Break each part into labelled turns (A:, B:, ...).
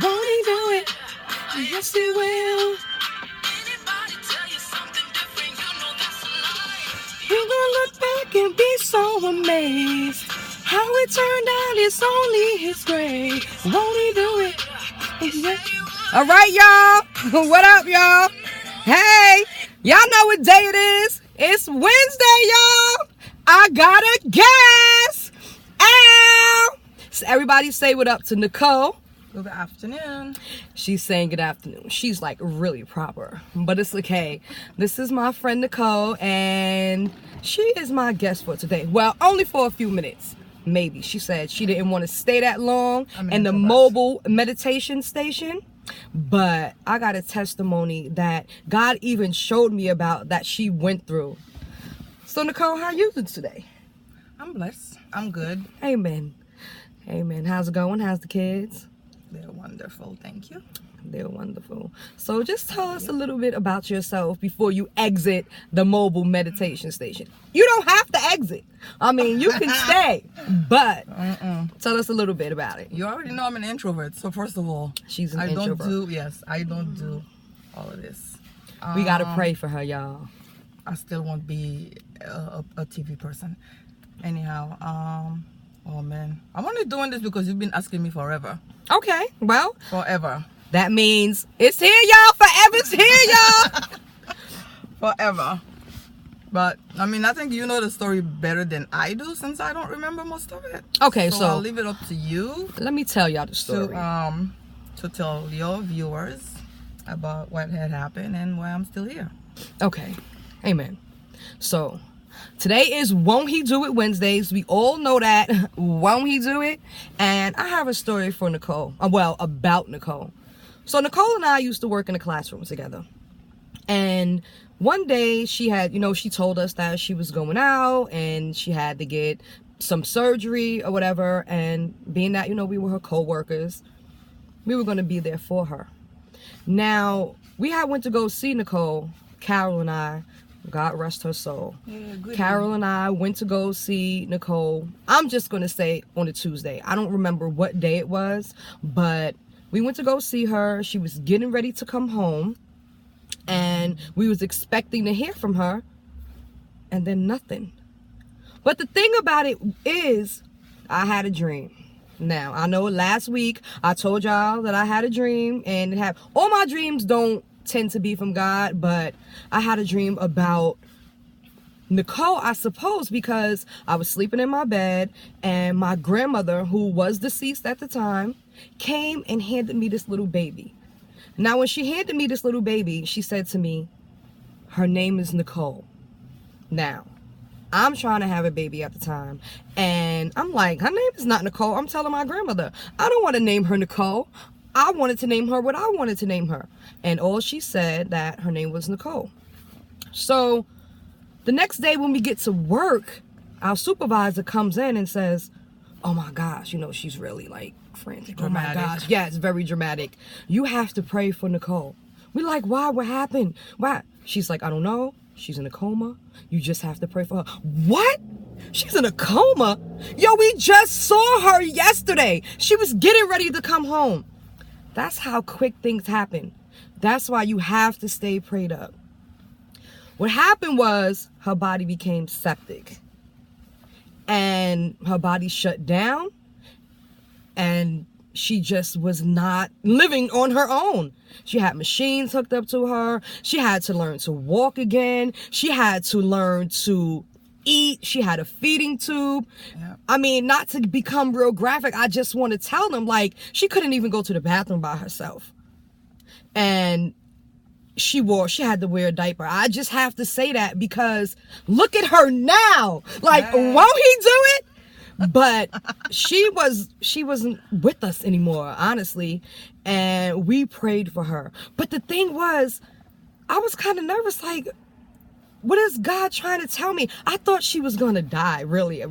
A: Won't he do it? Yes, he will. We're gonna look back and be so amazed. How it turned out, it's only his grace. Won't he do it? All right, y'all. What up, y'all? Hey, y'all know what day it is. It's Wednesday, y'all. I got a guest. Ow. So everybody say what up to Nicole.
B: Good afternoon.
A: She's saying good afternoon. She's like really proper, but it's okay. This is my friend Nicole, and she is my guest for today. Well, only for a few minutes, maybe. She said she didn't want to stay that long in the mobile meditation station, but I got a testimony that God even showed me about that she went through. So Nicole, how you doing today?
B: I'm blessed. I'm good.
A: Amen. Amen. How's it going? How's the kids?
B: They're wonderful. Thank you.
A: They're wonderful. So just tell us a little bit about yourself before you exit the mobile meditation station. You don't have to exit. I mean, you can stay, but tell us a little bit about it.
B: You already know I'm an introvert. So first of all,
A: she's an introvert.
B: I don't do all of this.
A: We got to pray for her, y'all.
B: I still won't be a TV person. Anyhow, oh man, I'm only doing this because you've been asking me forever.
A: Okay, well,
B: forever.
A: That means it's here, y'all. Forever's here, y'all.
B: Forever. But I mean, I think you know the story better than I do, since I don't remember most of it.
A: Okay,
B: so I'll leave it up to you.
A: Let me tell y'all the story.
B: To tell your viewers about what had happened and why I'm still here.
A: Okay, amen. So today is Won't He Do It Wednesdays. We all know that. Won't he do it? And I have a story for Nicole. Well, about Nicole. So Nicole and I used to work in a classroom together. And one day she had, she told us that she was going out and she had to get some surgery or whatever. And being that, we were her co-workers, we were going to be there for her. Now, we had went to go see Nicole, Carol and I. God rest her soul. Yeah, Carol and I went to go see Nicole. I'm just going to say on a Tuesday. I don't remember what day it was, but we went to go see her. She was getting ready to come home, and we was expecting to hear from her, and then nothing. But the thing about it is, I had a dream. Now, I know last week I told y'all that I had a dream, and all my dreams don't tend to be from God, but I had a dream about Nicole, I suppose, because I was sleeping in my bed and my grandmother, who was deceased at the time, came and handed me this little baby. Now, when she handed me this little baby, she said to me, her name is Nicole. Now, I'm trying to have a baby at the time, and I'm like, her name is not Nicole. I'm telling my grandmother, I don't want to name her Nicole. I wanted to name her what I wanted to name her. And all she said that her name was Nicole. So the next day when we get to work, our supervisor comes in and says, oh my gosh, she's really like frantic.
B: Dramatic.
A: Oh my gosh. Yeah, it's very dramatic. You have to pray for Nicole. We're like, why? What happened? Why? She's like, I don't know. She's in a coma. You just have to pray for her. What? She's in a coma? Yo, we just saw her yesterday. She was getting ready to come home. That's how quick things happen. That's why you have to stay prayed up. What happened was her body became septic. And her body shut down. And she just was not living on her own. She had machines hooked up to her. She had to learn to walk again. She had to learn to eat. She had a feeding tube. Yeah. I mean, not to become real graphic, I just want to tell them, like, she couldn't even go to the bathroom by herself. And she had to wear a diaper. I just have to say that because look at her now. Like, won't he do it? But she wasn't with us anymore, honestly. And we prayed for her. But the thing was, I was kind of nervous, like, what is God trying to tell me? I thought she was going to die. Really,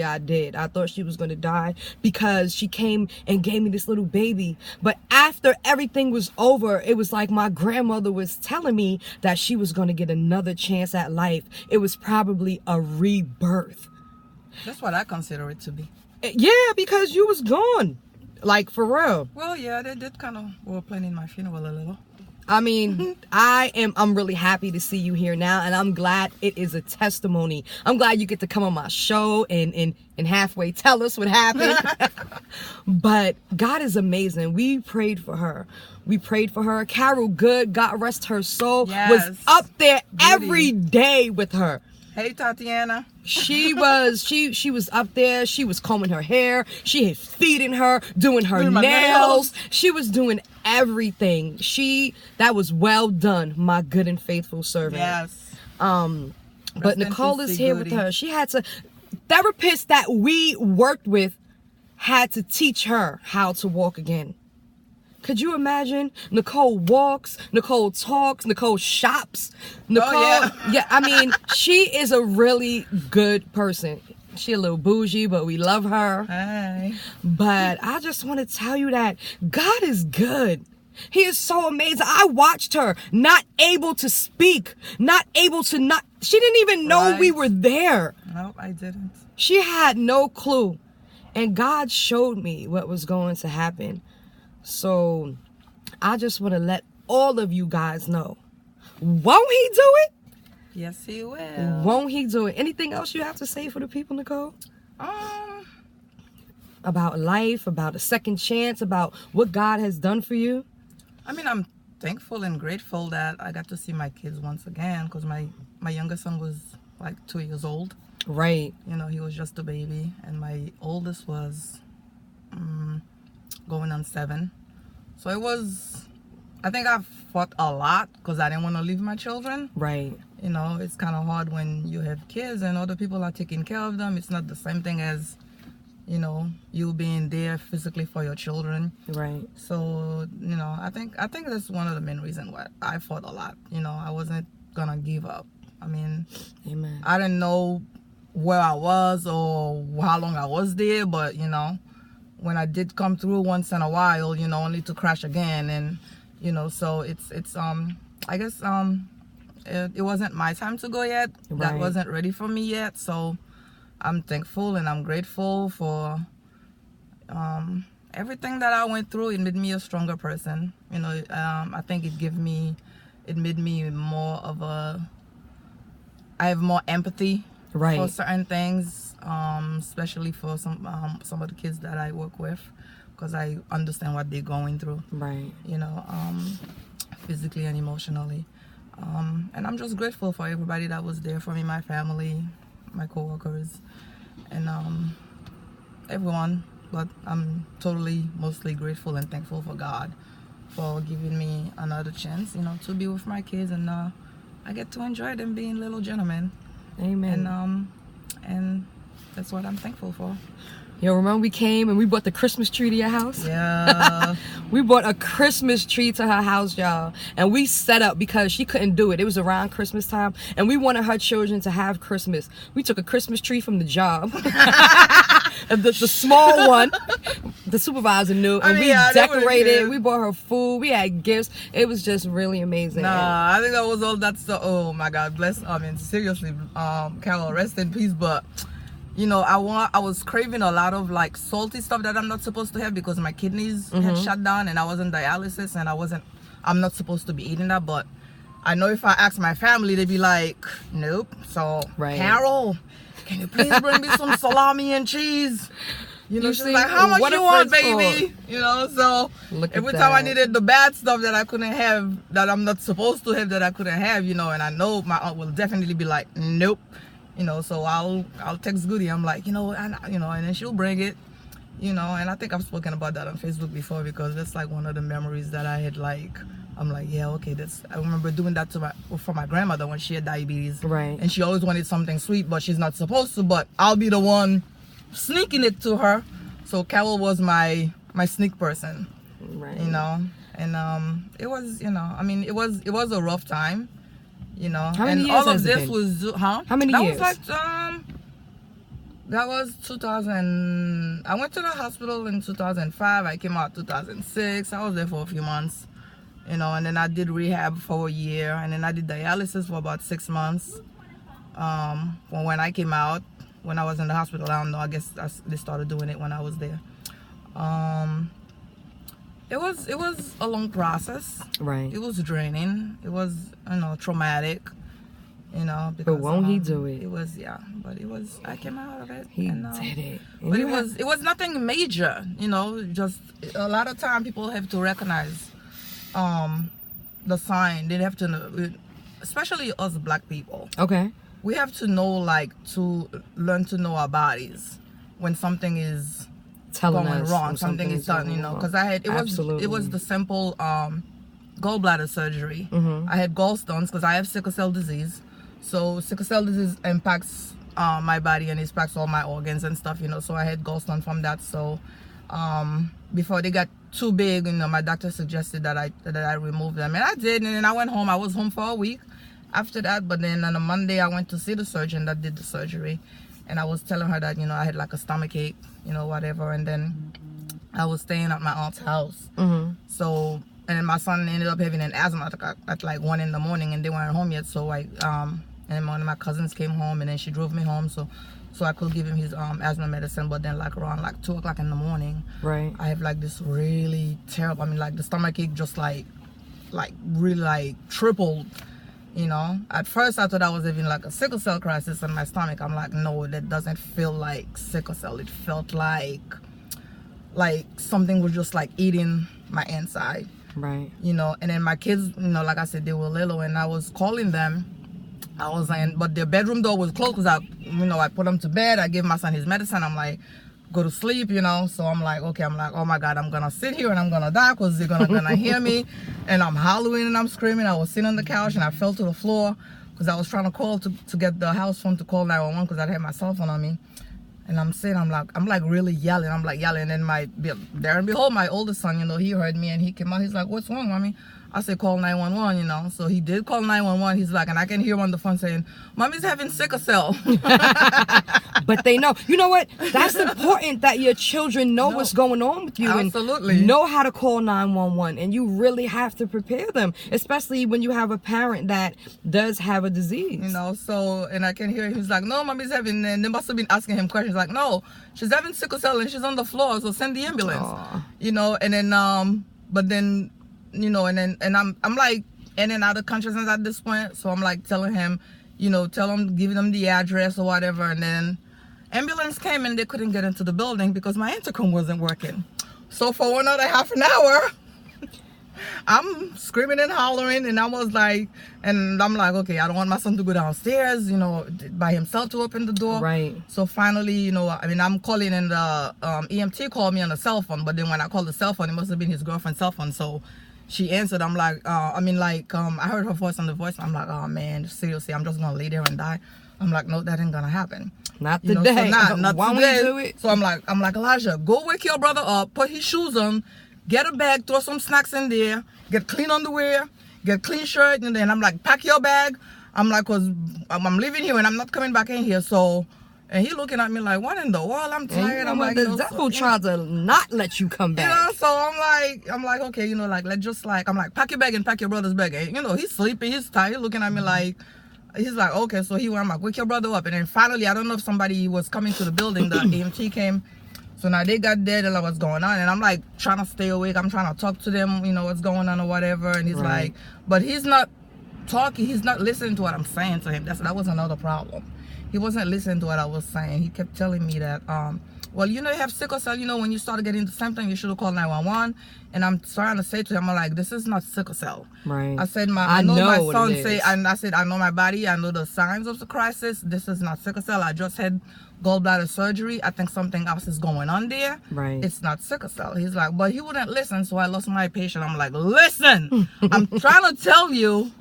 A: I did. I thought she was going to die because she came and gave me this little baby. But after everything was over, it was like my grandmother was telling me that she was going to get another chance at life. It was probably a rebirth.
B: That's what I consider it to be.
A: Yeah, because you was gone. Like, for real.
B: Well, yeah, they did kind of were planning my funeral a little.
A: I mean, I'm really happy to see you here now, and I'm glad it is a testimony. I'm glad you get to come on my show and halfway tell us what happened. But God is amazing. We prayed for her. Carol Good, God rest her soul, was up there every day with her.
B: Hey, Tatiana.
A: She was up there. She was combing her hair. She had feeding her, doing her nails. She was doing everything. That was well done, my good and faithful servant.
B: Yes.
A: But Nicole is here with her. She had to, therapists that we worked with had to teach her how to walk again. Could you imagine? Nicole walks, Nicole talks, Nicole shops. Nicole, I mean, she is a really good person. She a little bougie, but we love her.
B: Hi.
A: But I just want to tell you that God is good. He is so amazing. I watched her not able to speak, she didn't even know we were there.
B: Nope, I didn't.
A: She had no clue. And God showed me what was going to happen. So I just want to let all of you guys know. Won't he do it?
B: Yes, he will.
A: Won't he do it? Anything else you have to say for the people, Nicole? About life, about a second chance, about what God has done for you?
B: I mean, I'm thankful and grateful that I got to see my kids once again, because my youngest son was like 2 years old.
A: Right.
B: You know, he was just a baby, and my oldest was going on 7. So it was, I think I fought a lot because I didn't want to leave my children.
A: Right.
B: You know, it's kind of hard when you have kids and other people are taking care of them. It's not the same thing as, you know, you being there physically for your children.
A: Right.
B: So, you know, I think that's one of the main reasons why I fought a lot. You know, I wasn't gonna give up. I mean,
A: amen.
B: I didn't know where I was or how long I was there, but, you know, when I did come through once in a while, you know, only to crash again. And, you know, so it's I guess it wasn't my time to go yet.
A: Right.
B: That wasn't ready for me yet. So I'm thankful and I'm grateful for everything that I went through. It made me a stronger person. You know, I think it made me more of I have more empathy for certain things. Especially for some of the kids that I work with, because I understand what they're going through,
A: right?
B: You know, physically and emotionally, and I'm just grateful for everybody that was there for me, my family, my coworkers, and everyone. But I'm mostly grateful and thankful for God for giving me another chance, you know, to be with my kids, and I get to enjoy them being little gentlemen.
A: Amen.
B: And that's what I'm thankful for.
A: Yo, remember we came and we bought the Christmas tree to your house?
B: Yeah.
A: We bought a Christmas tree to her house, y'all. And we set up because she couldn't do it. It was around Christmas time. And we wanted her children to have Christmas. We took a Christmas tree from the job. the small one. The supervisor knew. And we decorated. We bought her food. We had gifts. It was just really amazing.
B: Nah, I think that was all that stuff. Oh my God, bless. I mean, seriously, Carol, rest in peace. But you know, I was craving a lot of like salty stuff that I'm not supposed to have because my kidneys had shut down and I was on dialysis and I'm not supposed to be eating that. But I know if I ask my family, they'd be like, nope. So Carol, can you please bring me some salami and cheese? You know, she's like, how much you want, baby? You know, so every time I needed the bad stuff that I couldn't have, that I'm not supposed to have, that I couldn't have, you know, and I know my aunt will definitely be like, nope. You know, so I'll text Goody. I'm like, and then she'll bring it, you know, and I think I've spoken about that on Facebook before because that's like one of the memories that I had. Like, I'm like, yeah, okay, I remember doing that for my grandmother when she had diabetes,
A: right? And
B: she always wanted something sweet, but she's not supposed to. But I'll be the one sneaking it to her. So Carol was my sneak person,
A: right?
B: You know, and it was, you know, I mean, it was a rough time. You know,
A: how many
B: and
A: years
B: all of this was,
A: How many years?
B: That was like, that was 2000. I went to the hospital in 2005. I came out 2006. I was there for a few months, you know, and then I did rehab for a year, and then I did dialysis for about 6 months. When I came out, when I was in the hospital, I don't know. I guess they started doing it when I was there. It was a long process.
A: Right.
B: It was draining. It was, traumatic. Because
A: But won't he do it?
B: It was, but it was. I came out of it.
A: He did it. And
B: But
A: you
B: it was nothing major. Just a lot of time people have to recognize, the sign. They have to know, especially us Black people.
A: Okay.
B: We have to know, like, to learn to know our bodies when something is
A: Telling
B: going
A: us
B: wrong,
A: when
B: something is done,
A: going wrong.
B: because
A: Absolutely.
B: it was the simple gallbladder surgery.
A: Mm-hmm.
B: I had gallstones because I have sickle cell disease. So sickle cell disease impacts my body and impacts all my organs and stuff, so I had gallstones from that. So before they got too big, my doctor suggested that I remove them, and I did. And then I went home. I was home for a week after that, but then on a Monday I went to see the surgeon that did the surgery, and I was telling her that I had like a stomach ache, whatever. And then I was staying at my aunt's house.
A: Mm-hmm.
B: So, and then my son ended up having an asthma attack at like 1 a.m, and they weren't home yet. So and one of my cousins came home, and then she drove me home so I could give him his asthma medicine. But then like around like 2 o'clock in the morning,
A: Right.
B: I have like this really terrible, like the stomach ache just like really like tripled. At first I thought I was having like a sickle cell crisis in my stomach. I'm like, no, that doesn't feel like sickle cell. It felt like something was just like eating my inside.
A: Right.
B: And then my kids, like I said, they were little, and I was calling them. I was like, but their bedroom door was closed because I put them to bed. I gave my son his medicine. I'm like, go to sleep, So I'm like, okay. I'm like, oh my God, I'm gonna sit here and I'm gonna die because they're gonna hear me. And I'm hollering and I'm screaming. I was sitting on the couch and I fell to the floor because I was trying to call to get the house phone to call 911 because I had my cell phone on me. And I'm sitting, I'm like really yelling. I'm like yelling. And there and behold, my oldest son, he heard me and he came out. He's like, what's wrong, Mommy? I said, call 911, So he did call 911. He's like, and I can hear him on the phone saying, Mommy's having sickle cell.
A: But they know. You know what? That's important that your children know what's going on with you.
B: Absolutely.
A: And know how to call 911. And you really have to prepare them, especially when you have a parent that does have a disease.
B: So, and I can hear him. He's like, no, Mommy's having, and they must have been asking him questions like, no, she's having sickle cell and she's on the floor, so send the ambulance.
A: Aww.
B: And then, but then, and I'm like in and out of consciousness at this point. So I'm like telling him, giving them the address or whatever. And then ambulance came and they couldn't get into the building because my intercom wasn't working. So for another half an hour, I'm screaming and hollering, and I'm like, okay, I don't want my son to go downstairs, by himself to open the door.
A: Right.
B: So finally, I'm calling, and the EMT called me on the cell phone, but then when I called the cell phone, it must have been his girlfriend's cell phone. So she answered. I'm like, I heard her voice on the voice. I'm like, oh man, seriously, I'm just gonna lay there and die. I'm like, no, that ain't gonna happen.
A: Not today.
B: So not
A: Why
B: today.
A: we do it?
B: So I'm like, Elijah, go wake your brother up, put his shoes on, get a bag, throw some snacks in there, get clean underwear, get clean shirt, and then I'm like, pack your bag. I'm like, cause I'm leaving here and I'm not coming back in here. So, and he looking at me like, what in the world? I'm tired. I'm like,
A: the devil tried to not let you come back.
B: So I'm like, okay, let's just I'm like, pack your bag and pack your brother's bag. And, he's sleeping, he's tired, he's looking at me like, he's like, okay. So I'm like, wake your brother up. And then finally, I don't know if somebody was coming to the building, the EMT came. So now they got there, they're like, what's going on? And I'm like trying to stay awake. I'm trying to talk to them, what's going on or whatever. And he's like, but he's not talking. He's not listening to what I'm saying to him. That was another problem. He wasn't listening to what I was saying. He kept telling me that, well, you have sickle cell, when you start getting the symptoms, you should have called 911. And I'm trying to say to him, I'm like, this is not sickle cell.
A: Right.
B: I said, I know my son say, and I said, I know my body, I know the signs of the crisis. This is not sickle cell. I just had gallbladder surgery. I think something else is going on there.
A: Right.
B: It's not sickle cell. He's like, but he wouldn't listen. So I lost my patience. I'm like, listen, I'm trying to tell you,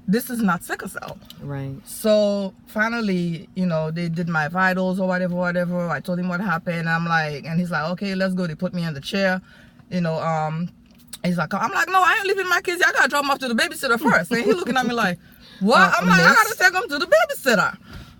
B: this is not sickle cell.
A: Right.
B: So finally, they did my vitals or whatever. I told him what happened. I'm like, and he's like, okay, let's go. They put me in the chair. He's like, I'm like, no, I ain't leaving my kids. I gotta drop them off to the babysitter first. And he's looking at me like, what? I'm like, I gotta take them to the babysitter.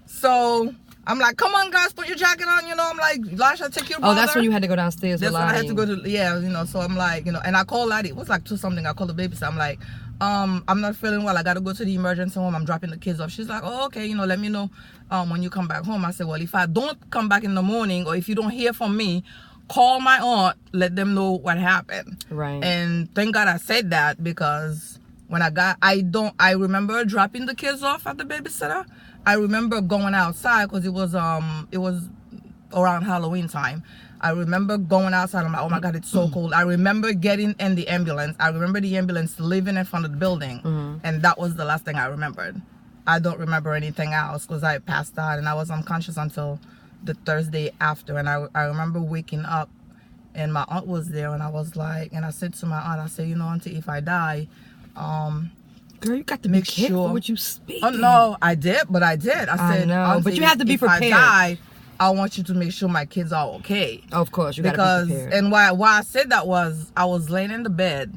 B: So I'm like, come on, guys, put your jacket on. I'm like, Lasha, take your brother.
A: Oh, that's when you had to go downstairs.
B: That's when I had to go to, so I'm like, and I called Laddie. It was like 2 something. I called the babysitter. I'm like, I'm not feeling well. I got to go to the emergency home. I'm dropping the kids off. She's like, oh, okay, let me know when you come back home. I said, well, if I don't come back in the morning or if you don't hear from me, call my aunt, let them know what happened.
A: Right.
B: And thank God I said that, because when I remember dropping the kids off at the babysitter. I remember going outside because it was around Halloween time. I remember going outside. I'm like, oh my God, it's so cold. I remember getting in the ambulance. I remember the ambulance leaving in front of the building. And that was the last thing I remembered. I don't remember anything else because I passed out and I was unconscious until the Thursday after. And I remember waking up and my aunt was there, and I was like, and I said to my aunt, I said, you know, auntie, if I die,
A: girl, you got to be careful what you speak.
B: Oh no, I did. I said,
A: I know, but you have to be prepared.
B: If I die, I want you to make sure my kids are okay.
A: Of course, you got to be prepared.
B: And why I said that was, I was laying in the bed.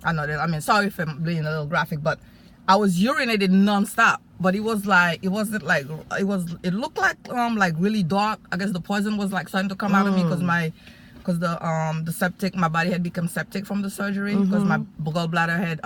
B: I know that. I mean, sorry if I'm being a little graphic, but I was urinating nonstop. But it was like, it wasn't like, it looked like really dark. I guess the poison was like starting to come out of me because the septic, my body had become septic from the surgery, because my gallbladder had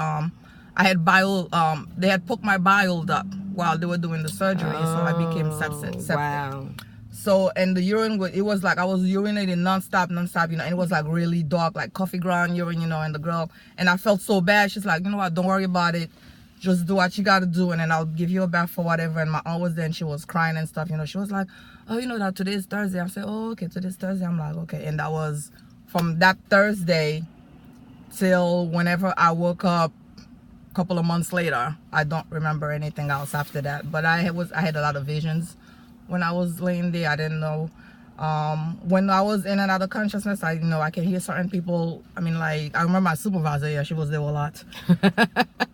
B: I had bile, they had poked my bile up while they were doing the surgery, so I became septic.
A: Wow.
B: So, and the urine, it was like I was urinating nonstop, you know, and it was like really dark, like coffee ground urine, you know, and the girl, and I felt so bad. She's like, you know what, don't worry about it. Just do what you got to do, and then I'll give you a bath or whatever. And my aunt was there, and she was crying and stuff, you know. She was like, oh, you know that today's Thursday. I said, oh, okay, today's Thursday. I'm like, okay. And that was from that Thursday till whenever I woke up a couple of months later. I don't remember anything else after that. But I had a lot of visions when I was laying there. I didn't know. When I was in and out of consciousness, I can hear certain people. I mean, like, I remember my supervisor, yeah, she was there a lot.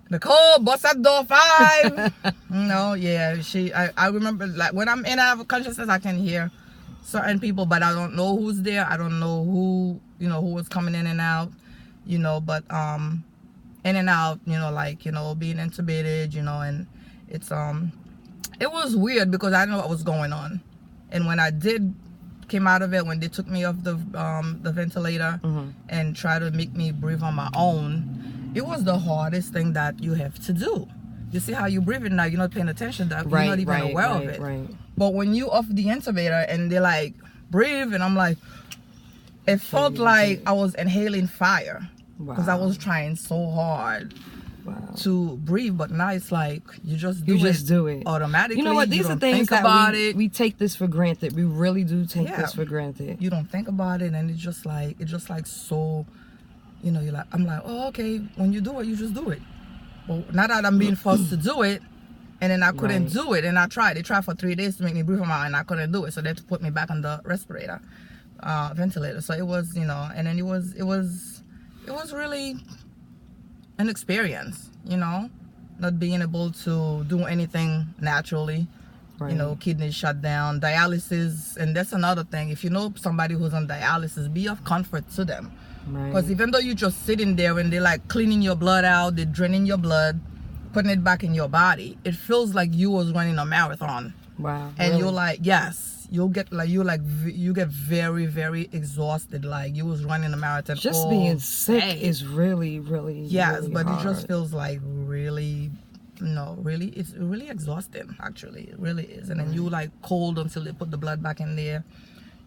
B: Nicole, bust that door 5. I remember, like, when I'm in and out of consciousness, I can hear certain people, but I don't know who's there. I don't know who was coming in and out, you know, but, in and out, you know, like, you know, being intubated, you know, and it's, it was weird because I didn't know what was going on. And when I came out of it, when they took me off the ventilator and tried to make me breathe on my own, it was the hardest thing that you have to do. You see how you breathing now, you're not paying attention, that you're not even aware of it. Right. But when you off the intubator and they're like, breathe, and I'm like, it felt like I was inhaling fire because I was trying so hard to breathe. But now it's like you just do it automatically.
A: You know what? These are things that we take this for granted. We really do take this for granted.
B: You don't think about it, and it's just like so. You know, I'm like, oh, okay. When you do it, you just do it. Well, not that I'm being forced to do it, and then I couldn't do it, and I tried. They tried for 3 days to make me breathe on my own, and I couldn't do it. So they had to put me back on the respirator, ventilator. So it was, you know, and then it was really an experience, you know, not being able to do anything naturally. You know, kidneys shut down, dialysis, and that's another thing. If you know somebody who's on dialysis, be of comfort to them. Because even though you're just sitting there and they're like cleaning your blood out, they're draining your blood, putting it back in your body, it feels like you was running a marathon.
A: Wow.
B: And you're like, yes, you get very, very exhausted, like you was running a marathon.
A: Just being sick is really, really, really
B: but
A: hard.
B: It just feels like really, it's really exhausting. Actually, it really is. And then you like cold until they put the blood back in there.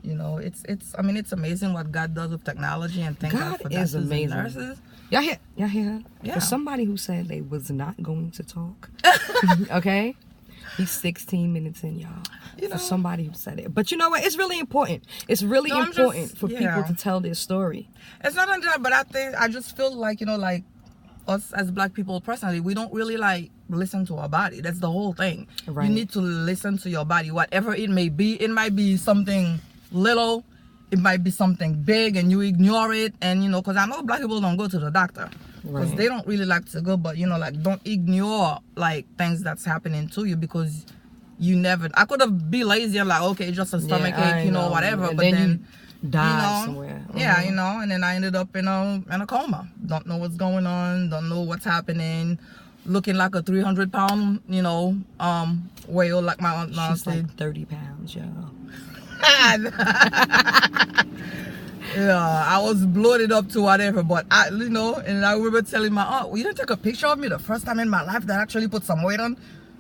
B: You know, it's amazing what God does with technology, and thank God for doctors and nurses.
A: Y'all hear? Yeah. For somebody who said they was not going to talk, okay? He's 16 minutes in, y'all. For somebody who said it. But you know what? It's really important. It's really important for people to tell their story.
B: It's not only that, but I just feel like, you know, like us as Black people personally, we don't really like listen to our body. That's the whole thing. You need to listen to your body, whatever it may be. It might be something little, it might be something big, and you ignore it. And, you know, because I know Black people don't go to the doctor because they don't really like to go, but, you know, like, don't ignore like things that's happening to you, because you never, I could have been lazy and like, okay, it's just a stomach ache, you know, whatever, and but then
A: you die somewhere.
B: Yeah, you know, and then I ended up in a coma. Don't know what's going on, don't know what's happening, looking like a 300-pound, you know, whale, like my aunt
A: said. She's like 30 pounds, y'all.
B: Yeah, I was bloated up to whatever, but I remember telling my aunt, well, you didn't take a picture of me the first time in my life that actually put some weight on.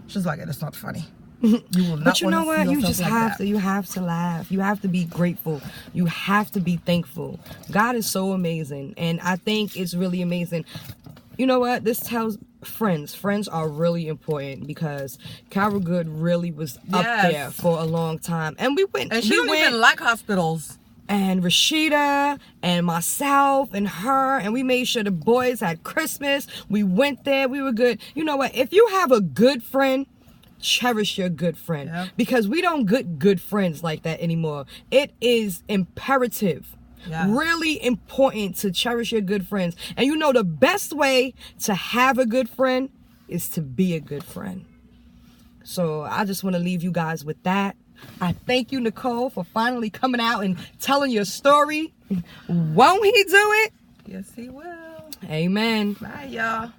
B: She's like, it's not funny. You will not.
A: But you know
B: wanna
A: what?
B: see
A: You
B: yourself
A: just
B: like
A: have
B: that.
A: to. You have to laugh. You have to be grateful. You have to be thankful. God is so amazing, and I think it's really amazing. You know what? This tells friends. Friends are really important because Carol Good really was up
B: Yes.
A: there for a long time, and we went.
B: And she
A: we
B: don't
A: went,
B: even like hospitals.
A: and Rashida and myself and her, and we made sure the boys had Christmas. We went there. We were good. You know what? If you have a good friend, cherish your good friend.
B: Yep.
A: Because we don't get good friends like that anymore. It is imperative.
B: Yes.
A: Really important to cherish your good friends. And you know the best way to have a good friend is to be a good friend. So I just want to leave you guys with that. I thank you, Nicole, for finally coming out and telling your story. Won't he do it?
B: Yes, he will.
A: Amen.
B: Bye, y'all.